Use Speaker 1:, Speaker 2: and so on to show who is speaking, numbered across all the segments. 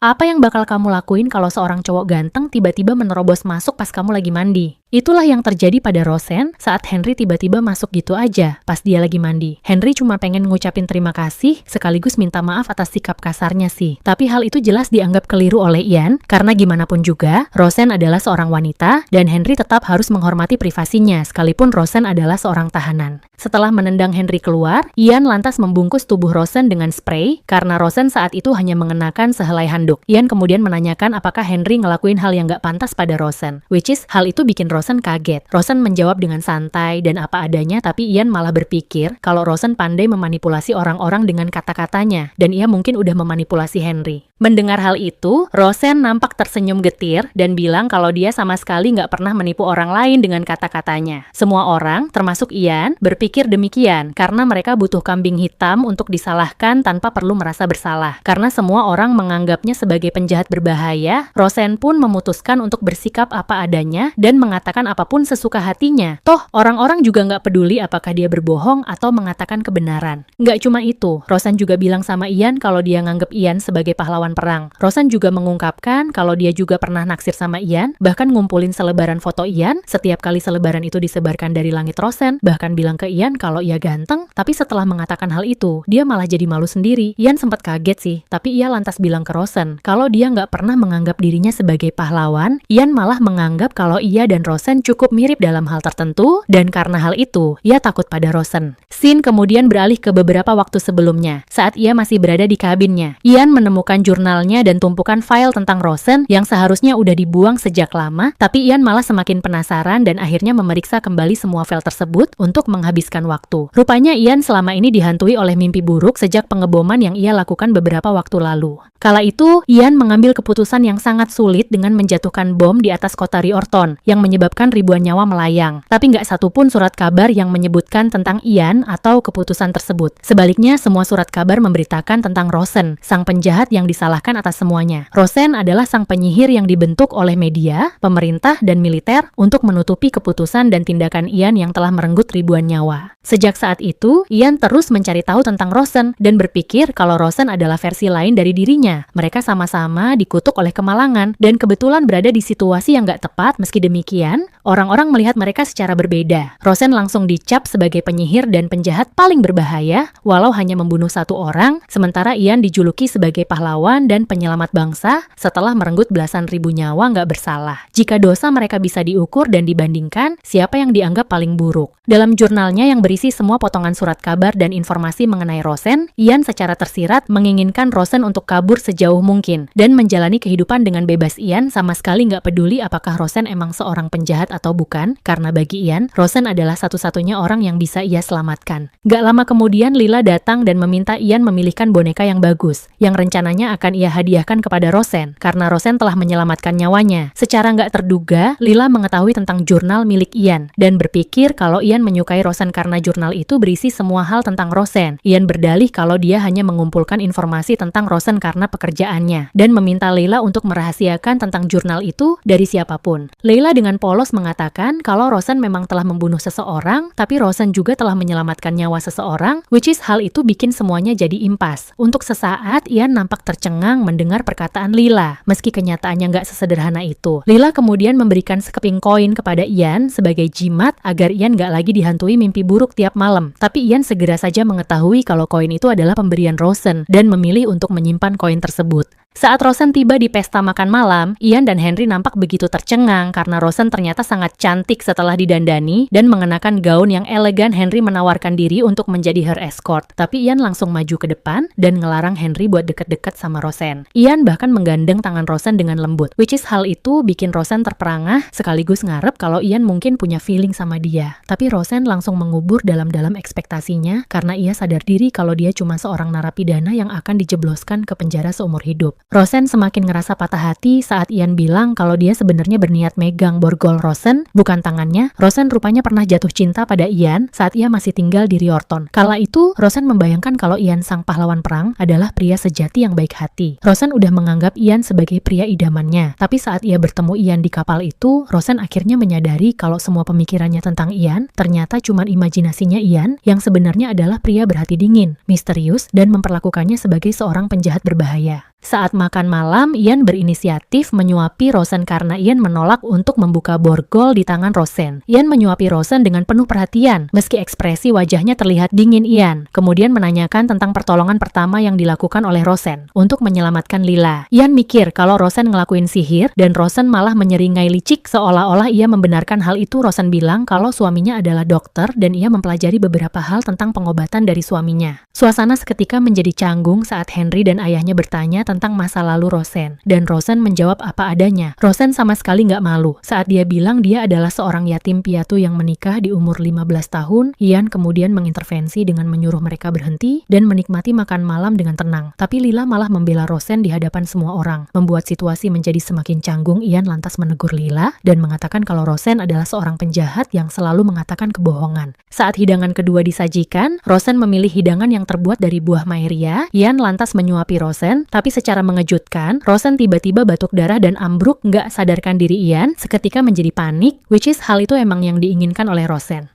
Speaker 1: Apa yang bakal kamu lakuin kalau seorang cowok ganteng tiba-tiba menerobos masuk pas kamu lagi mandi? Itulah yang terjadi pada Roseanne saat Henry tiba-tiba masuk gitu aja pas dia lagi mandi. Henry cuma pengen ngucapin terima kasih sekaligus minta maaf atas sikap kasarnya sih. Tapi hal itu jelas dianggap keliru oleh Ian karena gimana pun juga Roseanne adalah seorang wanita dan Henry tetap harus menghormati privasinya sekalipun Roseanne adalah seorang tahanan. Setelah menendang Henry keluar, Ian lantas membungkus tubuh Roseanne dengan spray karena Roseanne saat itu hanya mengenakan sehelai handuk. Ian kemudian menanyakan apakah Henry ngelakuin hal yang gak pantas pada Roseanne, which is hal itu bikin Roseanne kaget. Roseanne menjawab dengan santai dan apa adanya, tapi Ian malah berpikir kalau Roseanne pandai memanipulasi orang-orang dengan kata-katanya dan ia mungkin udah memanipulasi Henry. Mendengar hal itu, Roseanne nampak tersenyum getir dan bilang kalau dia sama sekali nggak pernah menipu orang lain dengan kata-katanya. Semua orang, termasuk Ian, berpikir demikian karena mereka butuh kambing hitam untuk disalahkan tanpa perlu merasa bersalah. Karena semua orang menganggapnya sebagai penjahat berbahaya, Roseanne pun memutuskan untuk bersikap apa adanya dan mengatakan apapun sesuka hatinya. Toh, orang-orang juga nggak peduli apakah dia berbohong atau mengatakan kebenaran. Nggak cuma itu, Roseanne juga bilang sama Ian kalau dia nganggep Ian sebagai pahlawan perang. Roseanne juga mengungkapkan kalau dia juga pernah naksir sama Ian, bahkan ngumpulin selebaran foto Ian. Setiap kali selebaran itu disebarkan dari langit, Roseanne bahkan bilang ke Ian kalau ia ganteng, tapi setelah mengatakan hal itu, dia malah jadi malu sendiri. Ian sempat kaget sih, tapi ia lantas bilang ke Roseanne kalau dia nggak pernah menganggap dirinya sebagai pahlawan. Ian malah menganggap kalau ia dan Roseanne cukup mirip dalam hal tertentu, dan karena hal itu, ia takut pada Roseanne. Scene kemudian beralih ke beberapa waktu sebelumnya, saat ia masih berada di kabinnya. Ian menemukan jurnalnya dan tumpukan file tentang Roseanne yang seharusnya udah dibuang sejak lama, tapi Ian malah semakin penasaran dan akhirnya memeriksa kembali semua file tersebut untuk menghabiskan waktu. Rupanya Ian selama ini dihantui oleh mimpi buruk sejak pengeboman yang ia lakukan beberapa waktu lalu. Kala itu, Ian mengambil keputusan yang sangat sulit dengan menjatuhkan bom di atas kota Riorton yang menyebabkan ribuan nyawa melayang. Tapi nggak satupun surat kabar yang menyebutkan tentang Ian atau keputusan tersebut. Sebaliknya, semua surat kabar memberitakan tentang Roseanne, sang penjahat yang disalahkan atas semuanya. Roseanne adalah sang penyihir yang dibentuk oleh media, pemerintah, dan militer untuk menutupi keputusan dan tindakan Ian yang telah merenggut ribuan nyawa. Sejak saat itu, Ian terus mencari tahu tentang Roseanne dan berpikir kalau Roseanne adalah versi lain dari dirinya. Mereka sama-sama dikutuk oleh kemalangan dan kebetulan berada di situasi yang gak tepat. Meski demikian, orang-orang melihat mereka secara berbeda. Roseanne langsung dicap sebagai penyihir dan penjahat paling berbahaya, walau hanya membunuh satu orang, sementara Ian dijuluki sebagai pahlawan dan penyelamat bangsa setelah merenggut belasan ribu nyawa gak bersalah. Jika dosa mereka bisa diukur dan dibandingkan, siapa yang dianggap paling buruk? Dalam jurnalnya yang berisi semua potongan surat kabar dan informasi mengenai Roseanne, Ian secara tersirat menginginkan Roseanne untuk kabur sejauh mungkin dan menjalani kehidupan dengan bebas. Ian sama sekali nggak peduli apakah Roseanne emang seorang penjahat atau bukan, karena bagi Ian, Roseanne adalah satu-satunya orang yang bisa ia selamatkan. Gak lama kemudian, Lila datang dan meminta Ian memilihkan boneka yang bagus, yang rencananya akan ia hadiahkan kepada Roseanne, karena Roseanne telah menyelamatkan nyawanya. Secara nggak terduga, Lila mengetahui tentang jurnal milik Ian, dan berpikir kalau Ian menyukai Roseanne karena jurnal itu berisi semua hal tentang Roseanne. Ian berdalih kalau dia hanya mengumpulkan informasi tentang Roseanne karena pekerjaannya, dan meminta Leila untuk merahasiakan tentang jurnal itu dari siapapun. Leila dengan polos mengatakan kalau Roseanne memang telah membunuh seseorang, tapi Roseanne juga telah menyelamatkan nyawa seseorang, which is hal itu bikin semuanya jadi impas. Untuk sesaat, Ian nampak tercengang mendengar perkataan Leila, meski kenyataannya nggak sesederhana itu. Leila kemudian memberikan sekeping koin kepada Ian sebagai jimat agar Ian nggak lagi dihantui mimpi buruk tiap malam. Tapi Ian segera saja mengetahui kalau koin itu adalah pemberian Roseanne dan memilih untuk menyimpan koin tersebut. Saat Roseanne tiba di pesta makan malam, Ian dan Henry nampak begitu tercengang karena Roseanne ternyata sangat cantik setelah didandani dan mengenakan gaun yang elegan. Henry menawarkan diri untuk menjadi her escort, tapi Ian langsung maju ke depan dan ngelarang Henry buat deket-deket sama Roseanne. Ian bahkan menggandeng tangan Roseanne dengan lembut, which is hal itu bikin Roseanne terperangah sekaligus ngarep kalau Ian mungkin punya feeling sama dia. Tapi Roseanne langsung mengubur dalam-dalam ekspektasinya karena ia sadar diri kalau dia cuma seorang narapidana yang akan dijebloskan ke penjara seumur hidup. Roseanne semakin ngerasa patah hati saat Ian bilang kalau dia sebenarnya berniat megang borgol Roseanne, bukan tangannya. Roseanne rupanya pernah jatuh cinta pada Ian saat ia masih tinggal di Riorton. Kala itu, Roseanne membayangkan kalau Ian sang pahlawan perang adalah pria sejati yang baik hati. Roseanne udah menganggap Ian sebagai pria idamannya. Tapi saat ia bertemu Ian di kapal itu, Roseanne akhirnya menyadari kalau semua pemikirannya tentang Ian ternyata cuma imajinasinya Ian yang sebenarnya adalah pria berhati dingin, misterius, dan memperlakukannya sebagai seorang penjahat berbahaya. Saat makan malam, Ian berinisiatif menyuapi Rosen karena Ian menolak untuk membuka borgol di tangan Rosen. Ian menyuapi Rosen dengan penuh perhatian, meski ekspresi wajahnya terlihat dingin. Ian kemudian menanyakan tentang pertolongan pertama yang dilakukan oleh Rosen untuk menyelamatkan Lila. Ian mikir kalau Rosen ngelakuin sihir, dan Rosen malah menyeringai licik seolah-olah ia membenarkan hal itu. Rosen bilang kalau suaminya adalah dokter dan ia mempelajari beberapa hal tentang pengobatan dari suaminya. Suasana seketika menjadi canggung saat Henry dan ayahnya bertanya tentang masa lalu Rosen, dan Rosen menjawab apa adanya. Rosen sama sekali nggak malu saat dia bilang dia adalah seorang yatim piatu yang menikah di umur 15 tahun. Ian kemudian mengintervensi dengan menyuruh mereka berhenti dan menikmati makan malam dengan tenang. Tapi Lila malah membela Rosen di hadapan semua orang, membuat situasi menjadi semakin canggung. Ian lantas menegur Lila dan mengatakan kalau Rosen adalah seorang penjahat yang selalu mengatakan kebohongan. Saat hidangan kedua disajikan, Rosen memilih hidangan yang terbuat dari buah maeria. Ian lantas menyuapi Rosen, tapi secara mengejutkan, Rosen tiba-tiba batuk darah dan ambruk. Nggak sadarkan diri, Ian seketika menjadi panik, which is hal itu emang yang diinginkan oleh Rosen.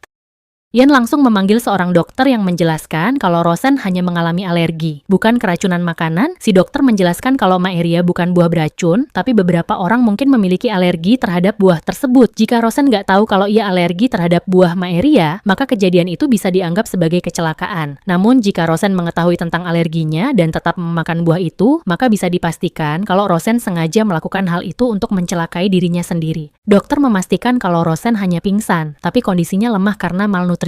Speaker 1: Ian langsung memanggil seorang dokter yang menjelaskan kalau Rosen hanya mengalami alergi, bukan keracunan makanan. Si dokter menjelaskan kalau maeria bukan buah beracun, tapi beberapa orang mungkin memiliki alergi terhadap buah tersebut. Jika Rosen nggak tahu kalau ia alergi terhadap buah maeria, maka kejadian itu bisa dianggap sebagai kecelakaan. Namun jika Rosen mengetahui tentang alerginya dan tetap memakan buah itu, maka bisa dipastikan kalau Rosen sengaja melakukan hal itu untuk mencelakai dirinya sendiri. Dokter memastikan kalau Rosen hanya pingsan, tapi kondisinya lemah karena malnutrisi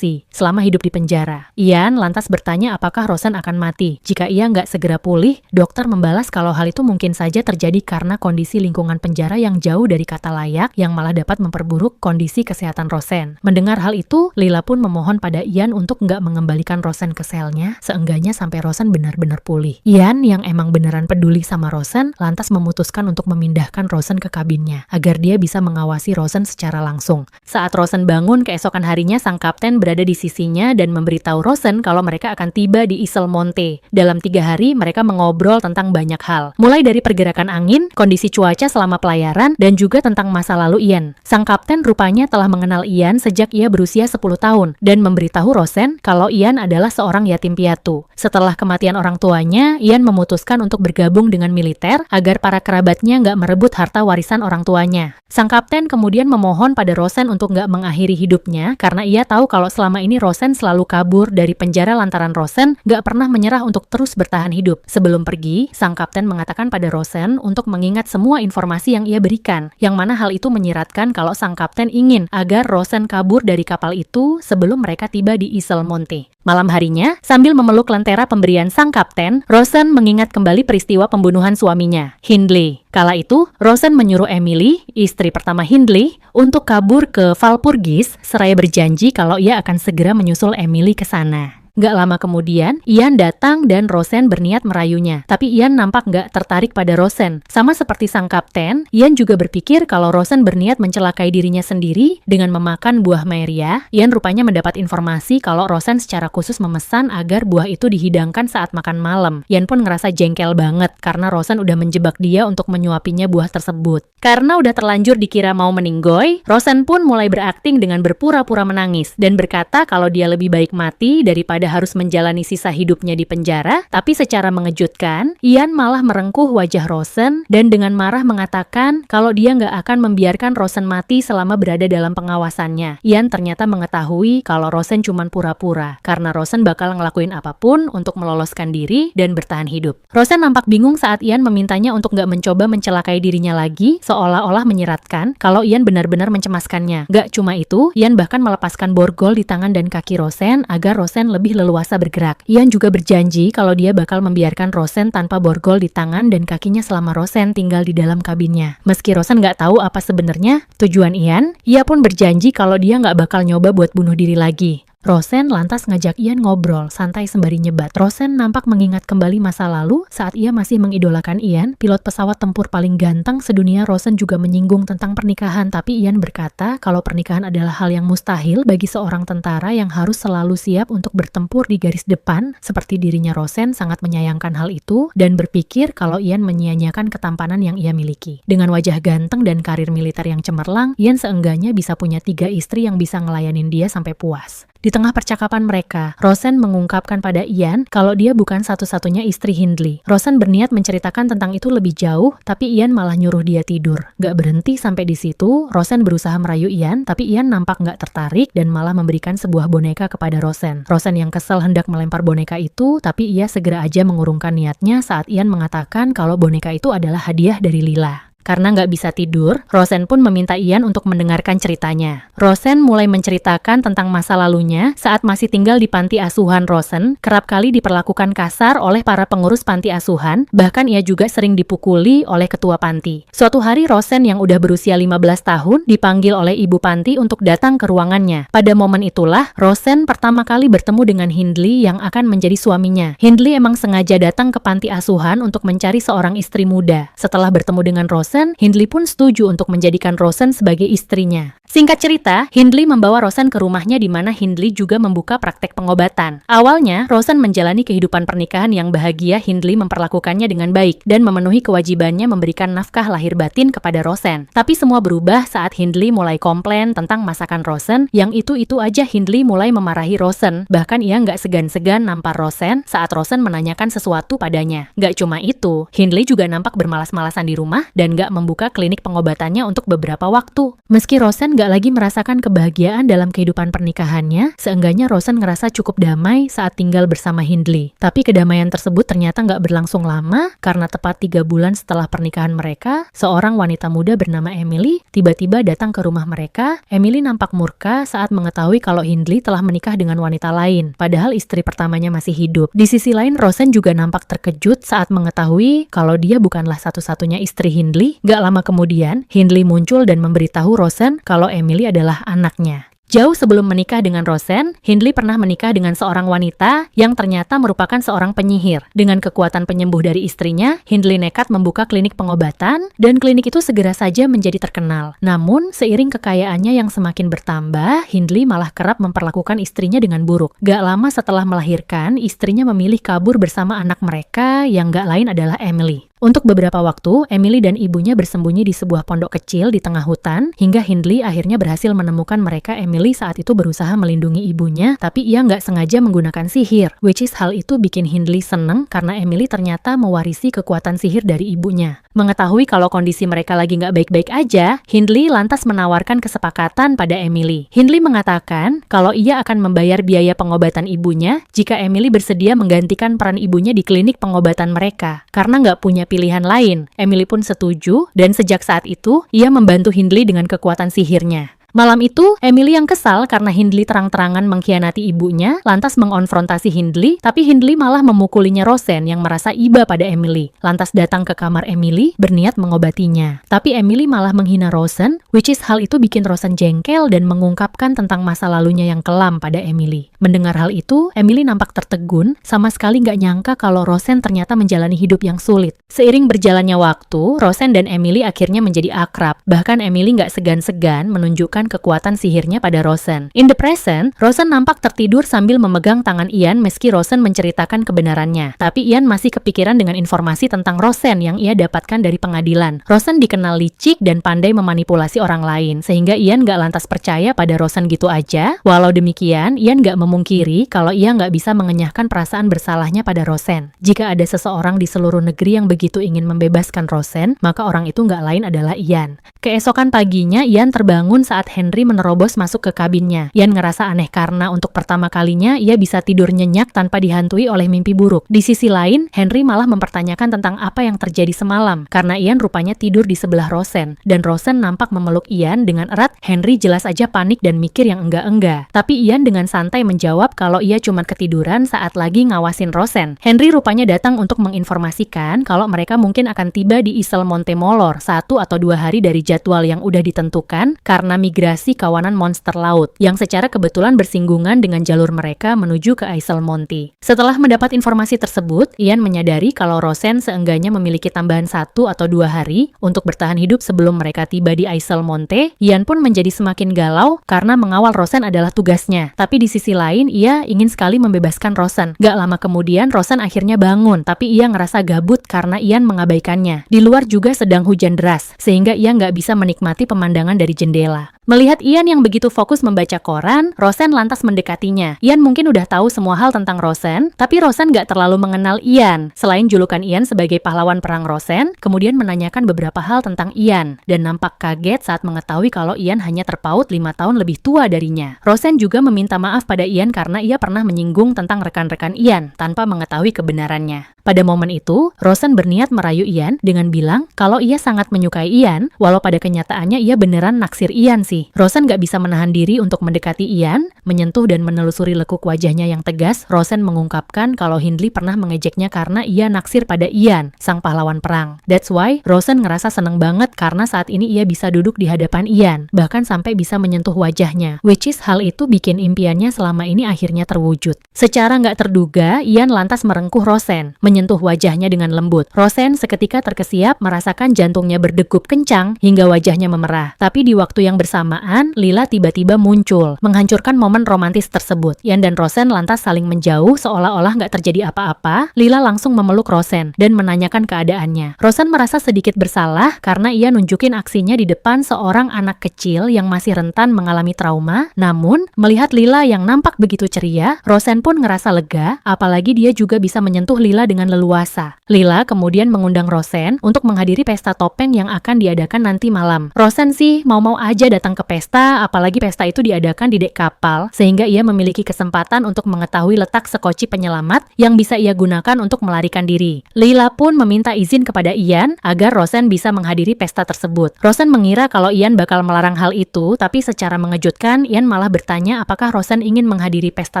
Speaker 1: selama hidup di penjara. Ian lantas bertanya apakah Rosen akan mati. Jika ia nggak segera pulih, dokter membalas kalau hal itu mungkin saja terjadi karena kondisi lingkungan penjara yang jauh dari kata layak, yang malah dapat memperburuk kondisi kesehatan Rosen. Mendengar hal itu, Lila pun memohon pada Ian untuk nggak mengembalikan Rosen ke selnya, seenggaknya sampai Rosen benar-benar pulih. Ian yang emang beneran peduli sama Rosen, lantas memutuskan untuk memindahkan Rosen ke kabinnya, agar dia bisa mengawasi Rosen secara langsung. Saat Rosen bangun keesokan harinya, sang kapten berada di sisinya dan memberitahu Rosen kalau mereka akan tiba di Isle Monte. Dalam 3 hari, mereka mengobrol tentang banyak hal. Mulai dari pergerakan angin, kondisi cuaca selama pelayaran, dan juga tentang masa lalu Ian. Sang kapten rupanya telah mengenal Ian sejak ia berusia 10 tahun, dan memberitahu Rosen kalau Ian adalah seorang yatim piatu. Setelah kematian orang tuanya, Ian memutuskan untuk bergabung dengan militer agar para kerabatnya nggak merebut harta warisan orang tuanya. Sang kapten kemudian memohon pada Rosen untuk nggak mengakhiri hidupnya karena ia tahu kalau selama ini Rosen selalu kabur dari penjara lantaran Rosen gak pernah menyerah untuk terus bertahan hidup. Sebelum pergi, sang kapten mengatakan pada Rosen untuk mengingat semua informasi yang ia berikan, yang mana hal itu menyiratkan kalau sang kapten ingin agar Rosen kabur dari kapal itu sebelum mereka tiba di Isle Monte. Malam harinya, sambil memeluk lentera pemberian sang kapten, Rosen mengingat kembali peristiwa pembunuhan suaminya, Hindley. Kala itu, Rosen menyuruh Emily, istri pertama Hindley, untuk kabur ke Walpurgis, seraya berjanji kalau ia akan segera menyusul Emily ke sana. Gak lama kemudian, Ian datang dan Rosen berniat merayunya. Tapi Ian nampak gak tertarik pada Rosen. Sama seperti sang kapten, Ian juga berpikir kalau Rosen berniat mencelakai dirinya sendiri dengan memakan buah maeria. Ian rupanya mendapat informasi kalau Rosen secara khusus memesan agar buah itu dihidangkan saat makan malam. Ian pun ngerasa jengkel banget karena Rosen udah menjebak dia untuk menyuapinya buah tersebut. Karena udah terlanjur dikira mau meninggoy, Rosen pun mulai berakting dengan berpura-pura menangis dan berkata kalau dia lebih baik mati daripada harus menjalani sisa hidupnya di penjara. Tapi secara mengejutkan, Ian malah merengkuh wajah Rosen dan dengan marah mengatakan kalau dia nggak akan membiarkan Rosen mati selama berada dalam pengawasannya. Ian ternyata mengetahui kalau Rosen cuma pura-pura karena Rosen bakal ngelakuin apapun untuk meloloskan diri dan bertahan hidup. Rosen nampak bingung saat Ian memintanya untuk nggak mencoba mencelakai dirinya lagi, seolah-olah menyiratkan kalau Ian benar-benar mencemaskannya. Gak cuma itu, Ian bahkan melepaskan borgol di tangan dan kaki Rosen agar Rosen lebih leluasa bergerak. Ian juga berjanji kalau dia bakal membiarkan Rosen tanpa borgol di tangan dan kakinya selama Rosen tinggal di dalam kabinnya. Meski Rosen nggak tahu apa sebenarnya tujuan Ian, ia pun berjanji kalau dia nggak bakal nyoba buat bunuh diri lagi. Rosen lantas ngajak Ian ngobrol, santai sembari nyebat. Rosen nampak mengingat kembali masa lalu saat ia masih mengidolakan Ian, pilot pesawat tempur paling ganteng sedunia. Rosen juga menyinggung tentang pernikahan, tapi Ian berkata kalau pernikahan adalah hal yang mustahil bagi seorang tentara yang harus selalu siap untuk bertempur di garis depan. Seperti dirinya, Rosen sangat menyayangkan hal itu dan berpikir kalau Ian menyia-nyiakan ketampanan yang ia miliki. Dengan wajah ganteng dan karir militer yang cemerlang, Ian seenggaknya bisa punya 3 istri yang bisa ngelayanin dia sampai puas. Di tengah percakapan mereka, Rosen mengungkapkan pada Ian kalau dia bukan satu-satunya istri Hindley. Rosen berniat menceritakan tentang itu lebih jauh, tapi Ian malah nyuruh dia tidur. Gak berhenti sampai di situ, Rosen berusaha merayu Ian, tapi Ian nampak gak tertarik dan malah memberikan sebuah boneka kepada Rosen. Rosen yang kesal hendak melempar boneka itu, tapi ia segera aja mengurungkan niatnya saat Ian mengatakan kalau boneka itu adalah hadiah dari Lila. Karena nggak bisa tidur, Rosen pun meminta Ian untuk mendengarkan ceritanya. Rosen mulai menceritakan tentang masa lalunya saat masih tinggal di panti asuhan. Rosen kerap kali diperlakukan kasar oleh para pengurus panti asuhan, bahkan ia juga sering dipukuli oleh ketua panti. Suatu hari Rosen yang udah berusia 15 tahun dipanggil oleh ibu panti untuk datang ke ruangannya. Pada momen itulah, Rosen pertama kali bertemu dengan Hindley yang akan menjadi suaminya. Hindley emang sengaja datang ke panti asuhan untuk mencari seorang istri muda. Setelah bertemu dengan Rosen, Hindley pun setuju untuk menjadikan Rosen sebagai istrinya. Singkat cerita, Hindley membawa Rosen ke rumahnya di mana Hindley juga membuka praktek pengobatan. Awalnya, Rosen menjalani kehidupan pernikahan yang bahagia. Hindley memperlakukannya dengan baik dan memenuhi kewajibannya memberikan nafkah lahir batin kepada Rosen. Tapi semua berubah saat Hindley mulai komplain tentang masakan Rosen. Yang itu aja Hindley mulai memarahi Rosen. Bahkan ia nggak segan-segan nampar Rosen saat Rosen menanyakan sesuatu padanya. Nggak cuma itu, Hindley juga nampak bermalas-malasan di rumah dan nggak membuka klinik pengobatannya untuk beberapa waktu. Meski Rosen nggak lagi merasakan kebahagiaan dalam kehidupan pernikahannya, seenggaknya Rosen ngerasa cukup damai saat tinggal bersama Hindley. Tapi kedamaian tersebut ternyata nggak berlangsung lama, karena tepat 3 bulan setelah pernikahan mereka, seorang wanita muda bernama Emily tiba-tiba datang ke rumah mereka. Emily nampak murka saat mengetahui kalau Hindley telah menikah dengan wanita lain, padahal istri pertamanya masih hidup. Di sisi lain, Rosen juga nampak terkejut saat mengetahui kalau dia bukanlah satu-satunya istri Hindley. Gak lama kemudian, Hindley muncul dan memberitahu Rosen kalau Emily adalah anaknya. Jauh sebelum menikah dengan Rosen, Hindley pernah menikah dengan seorang wanita yang ternyata merupakan seorang penyihir. Dengan kekuatan penyembuh dari istrinya, Hindley nekat membuka klinik pengobatan, dan klinik itu segera saja menjadi terkenal. Namun, seiring kekayaannya yang semakin bertambah, Hindley malah kerap memperlakukan istrinya dengan buruk. Gak lama setelah melahirkan, istrinya memilih kabur bersama anak mereka yang gak lain adalah Emily. Untuk beberapa waktu, Emily dan ibunya bersembunyi di sebuah pondok kecil di tengah hutan, hingga Hindley akhirnya berhasil menemukan mereka. Emily saat itu berusaha melindungi ibunya, tapi ia nggak sengaja menggunakan sihir, which is hal itu bikin Hindley seneng karena Emily ternyata mewarisi kekuatan sihir dari ibunya. Mengetahui kalau kondisi mereka lagi nggak baik-baik aja, Hindley lantas menawarkan kesepakatan pada Emily. Hindley mengatakan kalau ia akan membayar biaya pengobatan ibunya jika Emily bersedia menggantikan peran ibunya di klinik pengobatan mereka. Karena nggak punya pilihan lain, Emily pun setuju, dan sejak saat itu, ia membantu Hindley dengan kekuatan sihirnya. Malam itu, Emily yang kesal karena Hindley terang-terangan mengkhianati ibunya, lantas mengonfrontasi Hindley, tapi Hindley malah memukulinya Rosen yang merasa iba pada Emily. Lantas datang ke kamar Emily, berniat mengobatinya. Tapi Emily malah menghina Rosen, which is hal itu bikin Rosen jengkel dan mengungkapkan tentang masa lalunya yang kelam pada Emily. Mendengar hal itu, Emily nampak tertegun, sama sekali nggak nyangka kalau Rosen ternyata menjalani hidup yang sulit. Seiring berjalannya waktu, Rosen dan Emily akhirnya menjadi akrab. Bahkan Emily nggak segan-segan menunjukkan kekuatan sihirnya pada Rosen. In the present, Rosen nampak tertidur sambil memegang tangan Ian meski Rosen menceritakan kebenarannya. Tapi Ian masih kepikiran dengan informasi tentang Rosen yang ia dapatkan dari pengadilan. Rosen dikenal licik dan pandai memanipulasi orang lain, sehingga Ian gak lantas percaya pada Rosen gitu aja. Walau demikian, Ian gak memungkiri kalau ia gak bisa mengenyahkan perasaan bersalahnya pada Rosen. Jika ada seseorang di seluruh negeri yang begitu ingin membebaskan Rosen, maka orang itu gak lain adalah Ian. Keesokan paginya, Ian terbangun saat Henry menerobos masuk ke kabinnya. Ian ngerasa aneh karena untuk pertama kalinya ia bisa tidur nyenyak tanpa dihantui oleh mimpi buruk. Di sisi lain, Henry malah mempertanyakan tentang apa yang terjadi semalam karena Ian rupanya tidur di sebelah Rosen, dan Rosen nampak memeluk Ian dengan erat. Henry jelas aja panik dan mikir yang enggak-enggak. Tapi Ian dengan santai menjawab kalau ia cuma ketiduran saat lagi ngawasin Rosen. Henry rupanya datang untuk menginformasikan kalau mereka mungkin akan tiba di Isle Montemolor 1 atau 2 hari dari jadwal yang udah ditentukan karena migrasi kawanan monster laut yang secara kebetulan bersinggungan dengan jalur mereka menuju ke Isle Monte. Setelah mendapat informasi tersebut, Ian menyadari kalau Rosen seenggaknya memiliki tambahan 1 atau 2 hari untuk bertahan hidup sebelum mereka tiba di Isle Monte. Ian pun menjadi semakin galau karena mengawal Rosen adalah tugasnya. Tapi di sisi lain, ia ingin sekali membebaskan Rosen. Gak lama kemudian, Rosen akhirnya bangun, tapi ia ngerasa gabut karena Ian mengabaikannya. Di luar juga sedang hujan deras, sehingga ia nggak bisa menikmati pemandangan dari jendela. Melihat Ian yang begitu fokus membaca koran, Rosen lantas mendekatinya. Ian mungkin udah tahu semua hal tentang Rosen, tapi Rosen gak terlalu mengenal Ian. Selain julukan Ian sebagai pahlawan perang Rosen, kemudian menanyakan beberapa hal tentang Ian, dan nampak kaget saat mengetahui kalau Ian hanya terpaut 5 tahun lebih tua darinya. Rosen juga meminta maaf pada Ian karena ia pernah menyinggung tentang rekan-rekan Ian, tanpa mengetahui kebenarannya. Pada momen itu, Rosen berniat merayu Ian dengan bilang kalau ia sangat menyukai Ian, walau pada kenyataannya ia beneran naksir Ian sih. Rosen gak bisa menahan diri untuk mendekati Ian, menyentuh dan menelusuri lekuk wajahnya yang tegas. Rosen mengungkapkan kalau Hindley pernah mengejeknya karena ia naksir pada Ian, sang pahlawan perang. That's why Rosen ngerasa seneng banget karena saat ini ia bisa duduk di hadapan Ian, bahkan sampai bisa menyentuh wajahnya. Which is hal itu bikin impiannya selama ini akhirnya terwujud. Secara nggak terduga, Ian lantas merengkuh Rosen, menyentuh wajahnya dengan lembut. Rosen seketika terkesiap merasakan jantungnya berdegup kencang hingga wajahnya memerah. Tapi di waktu yang bersamaan, Lila tiba-tiba muncul, menghancurkan momen romantis tersebut. Ian dan Rosen lantas saling menjauh seolah-olah nggak terjadi apa-apa. Lila langsung memeluk Rosen dan menanyakan keadaannya. Rosen merasa sedikit bersalah karena ia nunjukin aksinya di depan seorang anak kecil yang masih rentan mengalami trauma. Namun, melihat Lila yang nampak begitu ceria, Rosen pun ngerasa lega, apalagi dia juga bisa menyentuh Lila dengan leluasa. Lila kemudian mengundang Rosen untuk menghadiri pesta topeng yang akan diadakan nanti malam. Rosen sih mau-mau aja datang ke pesta, apalagi pesta itu diadakan di dek kapal, sehingga ia memiliki kesempatan untuk mengetahui letak sekoci penyelamat yang bisa ia gunakan untuk melarikan diri. Lila pun meminta izin kepada Ian agar Rosen bisa menghadiri pesta tersebut. Rosen mengira kalau Ian bakal melarang hal itu, tapi secara mengejutkan, Ian malah bertanya apakah Rosen ingin menghadiri pesta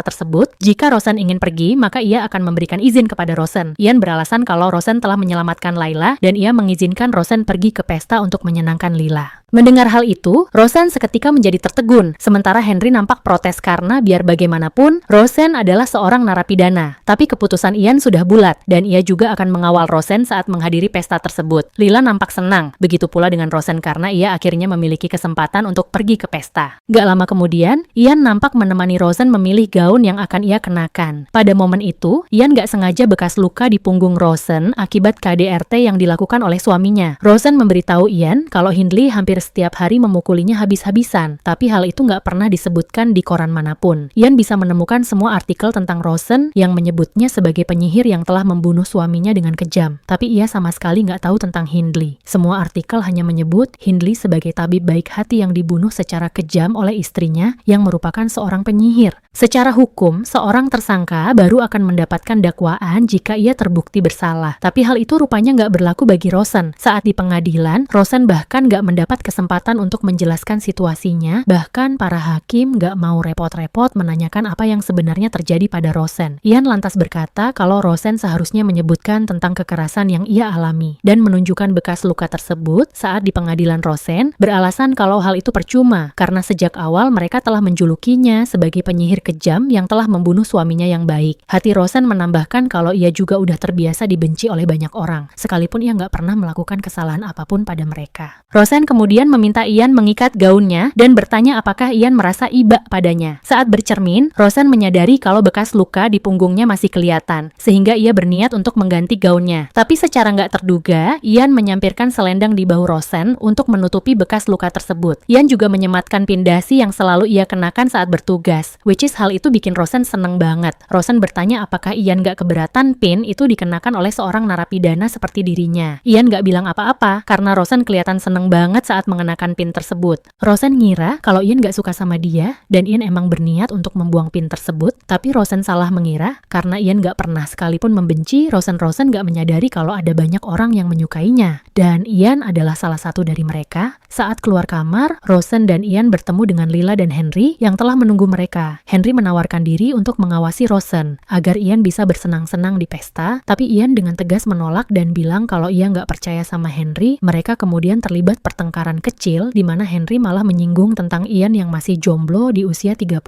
Speaker 1: tersebut. Jika Rosen ingin pergi, maka ia akan memberikan izin kepada Rosen. Ian beralasan kalau Rosen telah menyelamatkan Layla dan ia mengizinkan Rosen pergi ke pesta untuk menyenangkan Lila. Mendengar hal itu, Rosen seketika menjadi tertegun, sementara Henry nampak protes karena biar bagaimanapun, Rosen adalah seorang narapidana. Tapi keputusan Ian sudah bulat, dan ia juga akan mengawal Rosen saat menghadiri pesta tersebut. Lila nampak senang, begitu pula dengan Rosen karena ia akhirnya memiliki kesempatan untuk pergi ke pesta. Gak lama kemudian, Ian nampak menemani Rosen memilih gaun yang akan ia kenakan. Pada momen itu, Ian gak sengaja bekas luka di punggung Rosen akibat KDRT yang dilakukan oleh suaminya. Rosen memberitahu Ian kalau Hindley hampir setiap hari memukulinya habis-habisan, tapi hal itu nggak pernah disebutkan di koran manapun. Ian bisa menemukan semua artikel tentang Rosen yang menyebutnya sebagai penyihir yang telah membunuh suaminya dengan kejam, tapi ia sama sekali nggak tahu tentang Hindley. Semua artikel hanya menyebut Hindley sebagai tabib baik hati yang dibunuh secara kejam oleh istrinya yang merupakan seorang penyihir. Secara hukum, seorang tersangka baru akan mendapatkan dakwaan jika ia terbukti bersalah. Tapi hal itu rupanya nggak berlaku bagi Rosen. Saat di pengadilan, Rosen bahkan nggak mendapat kesempatan untuk menjelaskan situasinya. Bahkan para hakim nggak mau repot-repot menanyakan apa yang sebenarnya terjadi pada Rosen. Ian lantas berkata kalau Rosen seharusnya menyebutkan tentang kekerasan yang ia alami dan menunjukkan bekas luka tersebut saat di pengadilan. Rosen beralasan kalau hal itu percuma karena sejak awal mereka telah menjulukinya sebagai penyihir kejam yang telah membunuh suaminya yang baik. Hati Rosen menambahkan kalau ia juga udah terbiasa dibenci oleh banyak orang, sekalipun ia nggak pernah melakukan kesalahan apapun pada mereka. Rosen kemudian meminta Ian mengikat gaunnya dan bertanya apakah Ian merasa iba padanya. Saat bercermin, Rosen menyadari kalau bekas luka di punggungnya masih kelihatan, sehingga ia berniat untuk mengganti gaunnya. Tapi secara nggak terduga, Ian menyampirkan selendang di bahu Rosen untuk menutupi bekas luka tersebut. Ian juga menyematkan pin dasi yang selalu ia kenakan saat bertugas, which is hal itu bikin Rosen seneng banget. Rosen bertanya apakah Ian gak keberatan pin itu dikenakan oleh seorang narapidana seperti dirinya. Ian gak bilang apa-apa karena Rosen kelihatan seneng banget saat mengenakan pin tersebut. Rosen ngira kalau Ian gak suka sama dia dan Ian emang berniat untuk membuang pin tersebut, tapi Rosen salah mengira karena Ian gak pernah sekalipun membenci. Rosen gak menyadari kalau ada banyak orang yang menyukainya dan Ian adalah salah satu dari mereka. Saat keluar kamar, Rosen dan Ian bertemu dengan Lila dan Henry yang telah menunggu mereka. Henry menawarkan diri untuk mengawasi Rosen agar Ian bisa bersenang-senang di pesta, tapi Ian dengan tegas menolak dan bilang kalau ia nggak percaya sama Henry. Mereka kemudian terlibat pertengkaran kecil di mana Henry malah menyinggung tentang Ian yang masih jomblo di usia 30.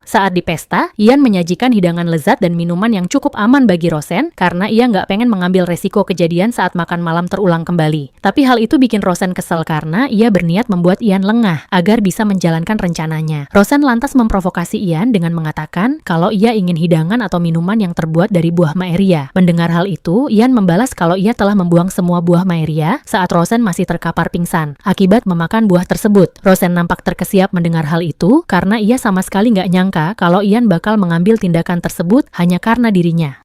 Speaker 1: Saat di pesta, Ian menyajikan hidangan lezat dan minuman yang cukup aman bagi Rosen karena ia nggak pengen mengambil resiko kejadian saat makan malam terulang kembali. Tapi hal itu bikin Rosen kesel karena ia berniat membuat Ian lengah agar bisa menjalankan rencananya. Rosen lantas memprovokasi Ian dengan mengatakan kalau ia ingin hidangan atau minuman yang terbuat dari buah maeria. Mendengar hal itu, Ian membalas kalau ia telah membuang semua buah maeria saat Rosen masih terkapar pingsan. Akibat terlibat memakan buah tersebut. Rosen nampak terkesiap mendengar hal itu karena ia sama sekali nggak nyangka kalau Ian bakal mengambil tindakan tersebut hanya karena dirinya.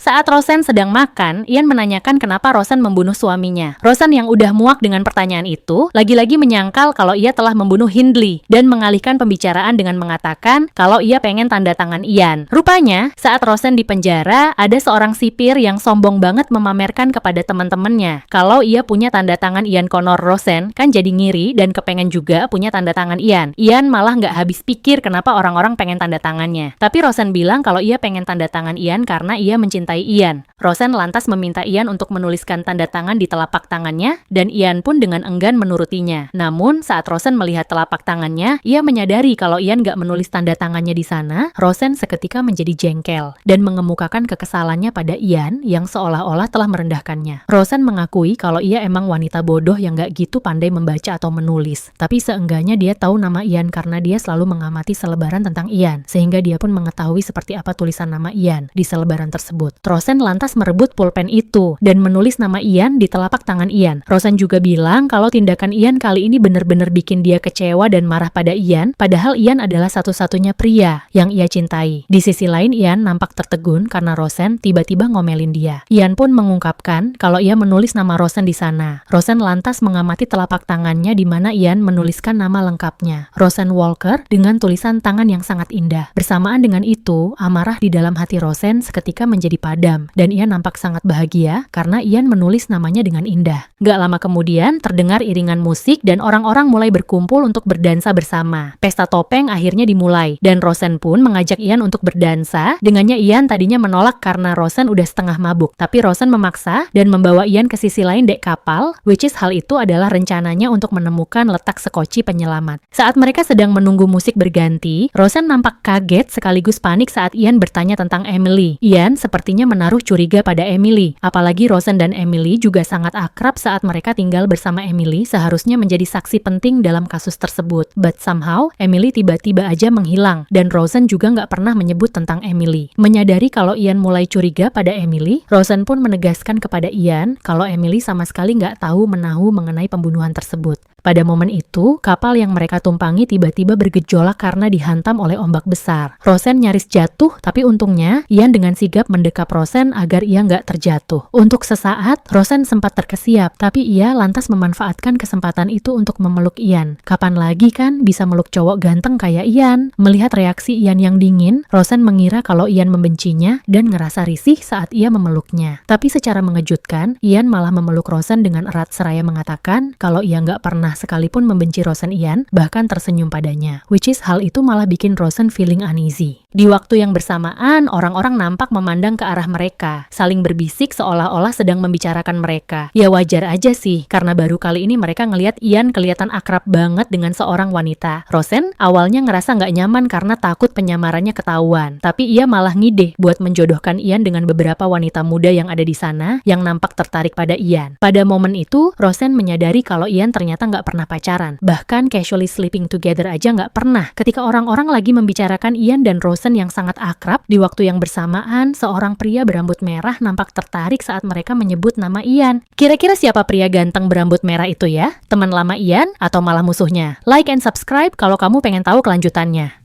Speaker 1: Saat Rosen sedang makan, Ian menanyakan kenapa Rosen membunuh suaminya. Rosen yang udah muak dengan pertanyaan itu, lagi-lagi menyangkal kalau ia telah membunuh Hindley dan mengalihkan pembicaraan dengan mengatakan kalau ia pengen tanda tangan Ian. Rupanya, saat Rosen di penjara, ada seorang sipir yang sombong banget memamerkan kepada teman-temannya kalau ia punya tanda tangan Ian Connor. Rosen kan jadi ngiri dan kepengen juga punya tanda tangan Ian. Ian malah nggak habis pikir kenapa orang-orang pengen tanda tangannya. Tapi Rosen bilang kalau ia pengen tanda tangan Ian karena ia mencintai Ian. Rosen lantas meminta Ian untuk menuliskan tanda tangan di telapak tangannya dan Ian pun dengan enggan menurutinya. Namun saat Rosen melihat telapak tangannya, ia menyadari kalau Ian gak menulis tanda tangannya di sana. Rosen seketika menjadi jengkel dan mengemukakan kekesalannya pada Ian yang seolah-olah telah merendahkannya. Rosen mengakui kalau ia emang wanita bodoh yang gak gitu pandai membaca atau menulis. Tapi seenggaknya dia tahu nama Ian karena dia selalu mengamati selebaran tentang Ian, sehingga dia pun mengetahui seperti apa tulisan nama Ian di selebaran tersebut. Rosen lantas merebut pulpen itu dan menulis nama Ian di telapak tangan Ian. Rosen juga bilang kalau tindakan Ian kali ini benar-benar bikin dia kecewa dan marah pada Ian, padahal Ian adalah satu-satunya pria yang ia cintai. Di sisi lain, Ian nampak tertegun karena Rosen tiba-tiba ngomelin dia. Ian pun mengungkapkan kalau ia menulis nama Rosen di sana. Rosen lantas mengamati telapak tangannya di mana Ian menuliskan nama lengkapnya, Rosen Walker, dengan tulisan tangan yang sangat indah. Bersamaan dengan itu, amarah di dalam hati Rosen seketika menjadi padam, dan Ian nampak sangat bahagia karena Ian menulis namanya dengan indah. Gak lama kemudian, terdengar iringan musik dan orang-orang mulai berkumpul untuk berdansa bersama. Pesta topeng akhirnya dimulai, dan Rosen pun mengajak Ian untuk berdansa. Dengannya Ian tadinya menolak karena Rosen udah setengah mabuk, tapi Rosen memaksa dan membawa Ian ke sisi lain dek kapal, which is hal itu adalah rencananya untuk menemukan letak sekoci penyelamat. Saat mereka sedang menunggu musik berganti, Rosen nampak kaget sekaligus panik saat Ian bertanya tentang Emily. Ian sepertinya menaruh curiga pada Emily, apalagi Rosen dan Emily juga sangat akrab saat mereka tinggal bersama. Emily seharusnya menjadi saksi penting dalam kasus tersebut, but somehow Emily tiba-tiba aja menghilang, dan Rosen juga nggak pernah menyebut tentang Emily. Menyadari kalau Ian mulai curiga pada Emily, Rosen pun menegaskan kepada Ian kalau Emily sama sekali nggak tahu menahu mengenai pembunuhan tersebut. Pada momen itu, kapal yang mereka tumpangi tiba-tiba bergejolak karena dihantam oleh ombak besar. Rosen nyaris jatuh, tapi untungnya Ian dengan sigap mendekap Rosen agar ia nggak terjatuh. Untuk sesaat, Rosen sempat terkesiap, tapi ia lantas memanfaatkan kesempatan itu untuk memeluk Ian. Kapan lagi kan bisa meluk cowok ganteng kayak Ian? Melihat reaksi Ian yang dingin, Rosen mengira kalau Ian membencinya dan ngerasa risih saat ia memeluknya. Tapi secara mengejutkan, Ian malah memeluk Rosen dengan erat seraya mengatakan kalau ia nggak pernah sekalipun membenci Rosen Ian, bahkan tersenyum padanya. Which is hal itu malah bikin Rosen feeling uneasy. Di waktu yang bersamaan, orang-orang nampak memandang ke arah mereka, saling berbisik seolah-olah sedang membicarakan mereka. Ya wajar aja sih, karena baru kali ini mereka ngelihat Ian kelihatan akrab banget dengan seorang wanita. Rosen awalnya ngerasa nggak nyaman karena takut penyamarannya ketahuan, tapi ia malah ngide buat menjodohkan Ian dengan beberapa wanita muda yang ada di sana yang nampak tertarik pada Ian. Pada momen itu, Rosen menyadari kalau Ian ternyata nggak pernah pacaran, bahkan casually sleeping together aja nggak pernah. Ketika orang-orang lagi membicarakan Ian dan Rosen yang sangat akrab, di waktu yang bersamaan, seorang pria berambut merah nampak tertarik saat mereka menyebut nama Ian. Kira-kira siapa pria ganteng berambut merah itu ya? Teman lama Ian atau malah musuhnya? Like and subscribe kalau kamu pengen tahu kelanjutannya.